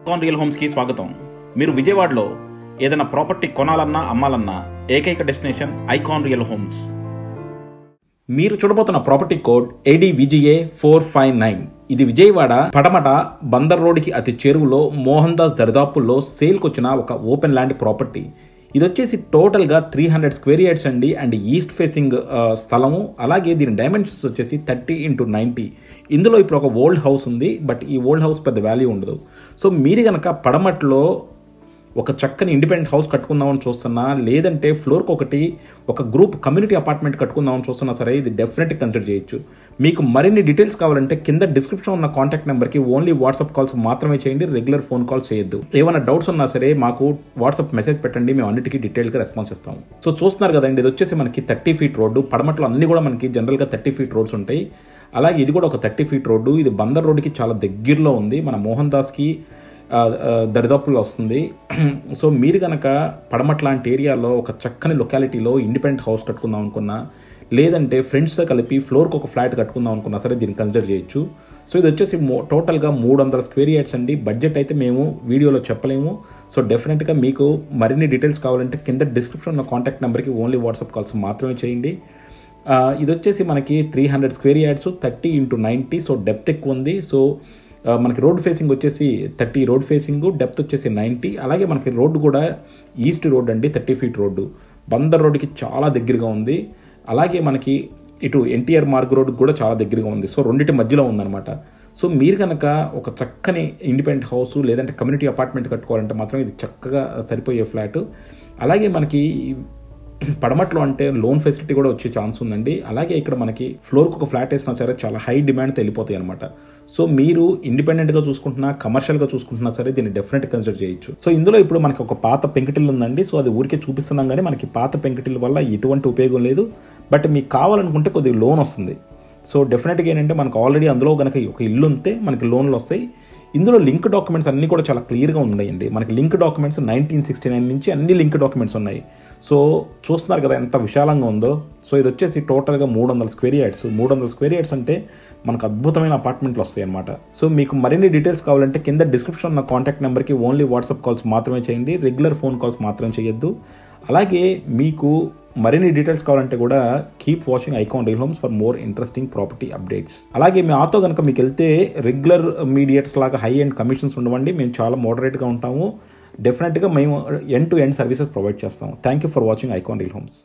Icon real హోమ్స్కి స్వాగతం. మీరు విజయవాడలో ఏదైనా ప్రాపర్టీ కొనాలన్నా అమ్మాలన్నా ఏకైక డెస్టినేషన్ ఐకాన్ రియల్ హోమ్స్. మీరు చూడబోతున్న ప్రాపర్టీ కోడ్ ADVGA 459. ఇది విజయవాడ పడమట బందర్ రోడ్కి అతి చేరువలో మోహన్ దాస్ దరిదాపుల్లో సేల్కి వచ్చిన ఒక ఓపెన్ ల్యాండ్ ప్రాపర్టీ. ఇది వచ్చేసి టోటల్గా 300 స్క్వేర్ యార్డ్స్ అండి, అండ్ ఈస్ట్ ఫేసింగ్ స్థలము. అలాగే దీని డైమెన్షన్స్ వచ్చేసి 30x90. ఇందులో ఇప్పుడు ఒక ఓల్డ్ హౌస్ ఉంది, బట్ ఈ ఓల్డ్ హౌస్ పెద్ద వాల్యూ ఉండదు. సో మీరు కనుక పడమట్లో ఒక చక్కని ఇండిపెండెంట్ హౌస్ కట్టుకుందామని చూస్తున్నా, లేదంటే ఫ్లోర్కి ఒక గ్రూప్ కమ్యూనిటీ అపార్ట్మెంట్ కట్టుకుందామని చూస్తున్నా సరే, ఇది డెఫినెట్గా కన్సిడర్ చేయొచ్చు. మీకు మరిన్ని డీటెయిల్స్ కావాలంటే కింద డిస్క్రిప్షన్ ఉన్న కాంటాక్ట్ నెంబర్కి ఓన్లీ వాట్సాప్ కాల్స్ మాత్రమే చేయండి, రెగ్యులర్ ఫోన్ కాల్స్ చేయొద్దు. ఏమైనా డౌట్స్ ఉన్నా సరే మాకు వాట్సాప్ మెసేజ్ పెట్టండి, మేము అన్నిటికీ డీటెయిల్గా రెస్పాన్స్ ఇస్తాము. సో చూస్తున్నారు కదండి, ఇది వచ్చేసి మనకి 30 ఫీట్ రోడ్డు. పడమట్లో అన్ని కూడా మనకి జనరల్గా 30 ఫీట్ రోడ్స్ ఉంటాయి. అలాగే ఇది కూడా ఒక 30 ఫీట్ రోడ్డు. ఇది బందర్ రోడ్డుకి చాలా దగ్గరలో ఉంది, మన మోహన్ దాస్కి దరిదాపుల్లో వస్తుంది. సో మీరు కనుక పడమట్ లాంటి ఏరియాలో ఒక చక్కని లొకాలిటీలో ఇండిపెండెంట్ హౌస్ కట్టుకుందాం అనుకున్నా, లేదంటే ఫ్రెండ్స్తో కలిపి ఫ్లోర్కి ఒక ఫ్లాట్ కట్టుకుందాం అనుకున్నా సరే దీన్ని కన్సిడర్ చేయొచ్చు. సో ఇది వచ్చేసి టోటల్గా 300 స్క్వేర్ యార్డ్స్ అండి. బడ్జెట్ అయితే మేము వీడియోలో చెప్పలేము. సో డెఫినెట్గా మీకు మరిన్ని డీటెయిల్స్ కావాలంటే కింద డిస్క్రిప్షన్ ఉన్న కాంటాక్ట్ నెంబర్కి ఓన్లీ వాట్సాప్ కాల్స్ మాత్రమే చేయండి. ఇది వచ్చేసి మనకి 300 square yards 30x90. So depth ఎక్కువ ఉంది. సో మనకి రోడ్ ఫేసింగ్ వచ్చేసి 30 రోడ్ ఫేసింగ్, డెప్త్ వచ్చేసి 90. అలాగే మనకి రోడ్డు కూడా ఈస్ట్ రోడ్ అండి, 30 ఫీట్ రోడ్డు. బందర్ రోడ్డుకి చాలా దగ్గరగా ఉంది. అలాగే మనకి ఇటు NTR మార్గ్ రోడ్డు కూడా చాలా దగ్గరగా ఉంది. సో రెండింటి మధ్యలో ఉందన్నమాట. సో మీరు కనుక ఒక చక్కని ఇండిపెండెంట్ హౌస్ లేదంటే కమ్యూనిటీ అపార్ట్మెంట్ కట్టుకోవాలంటే మాత్రం ఇది చక్కగా సరిపోయే ఫ్లాట్. అలాగే మనకి పడమట్లో అంటే లోన్ ఫెసిలిటీ కూడా వచ్చే ఛాన్స్ ఉందండి. అలాగే ఇక్కడ మనకి ఫ్లోర్కి ఒక ఫ్లాట్ వేసినా సరే చాలా హై డిమాండ్తో వెళ్ళిపోతాయి అనమాట. సో మీరు ఇండిపెండెంట్గా చూసుకుంటున్నా, కమర్షియల్గా చూసుకుంటున్నా సరే దీన్ని డెఫినెట్గా కన్సిడర్ చేయొచ్చు. సో ఇందులో ఇప్పుడు మనకి ఒక పాత పెంకుటిల్లు ఉందండి. సో అది ఊరికే చూపిస్తున్నాం, కానీ మనకి పాత పెంకుటిల్లు వల్ల ఎటువంటి ఉపయోగం లేదు. బట్ మీకు కావాలనుకుంటే కొద్దిగా లోన్ వస్తుంది. సో డెఫినెట్గా ఏంటంటే మనకు ఆల్రెడీ అందులో కనుక ఒక ఇల్లు ఉంటే మనకి లోన్లు వస్తాయి. ఇందులో లింక్ డాక్యుమెంట్స్ అన్నీ కూడా చాలా క్లియర్గా ఉన్నాయండి. మనకి లింక్ డాక్యుమెంట్స్ 1969 నుంచి అన్ని లింక్ డాక్యుమెంట్స్ ఉన్నాయి. సో చూస్తున్నారు కదా ఎంత విశాలంగా ఉందో. సో ఇది వచ్చేసి టోటల్గా 300 స్క్వేర్ యార్డ్స్. 300 స్క్వేర్ యార్డ్స్ అంటే మనకు అద్భుతమైన అపార్ట్మెంట్లు వస్తాయి అనమాట. సో మీకు మరిన్ని డీటెయిల్స్ కావాలంటే కింద డిస్క్రిప్షన్ ఉన్న కాంటాక్ట్ నెంబర్కి ఓన్లీ వాట్సాప్ కాల్స్ మాత్రమే చేయండి, రెగ్యులర్ ఫోన్ కాల్స్ మాత్రం చేయొద్దు. అలాగే మీకు మరిన్ని డీటెయిల్స్ కావాలంటే కూడా keep watching Icon Real homes for more interesting property updates. అలాగే మాతో కనుక మీకు వెళ్తే రెగ్యులర్ మీడియేట్స్ లాగా హై అండ్ కమిషన్స్ ఉండవండి. మేము చాలా మోడరేట్గా ఉంటాము. డెఫినెట్గా మేము end to end services provide చేస్తాము. Thank you for watching Icon Real homes.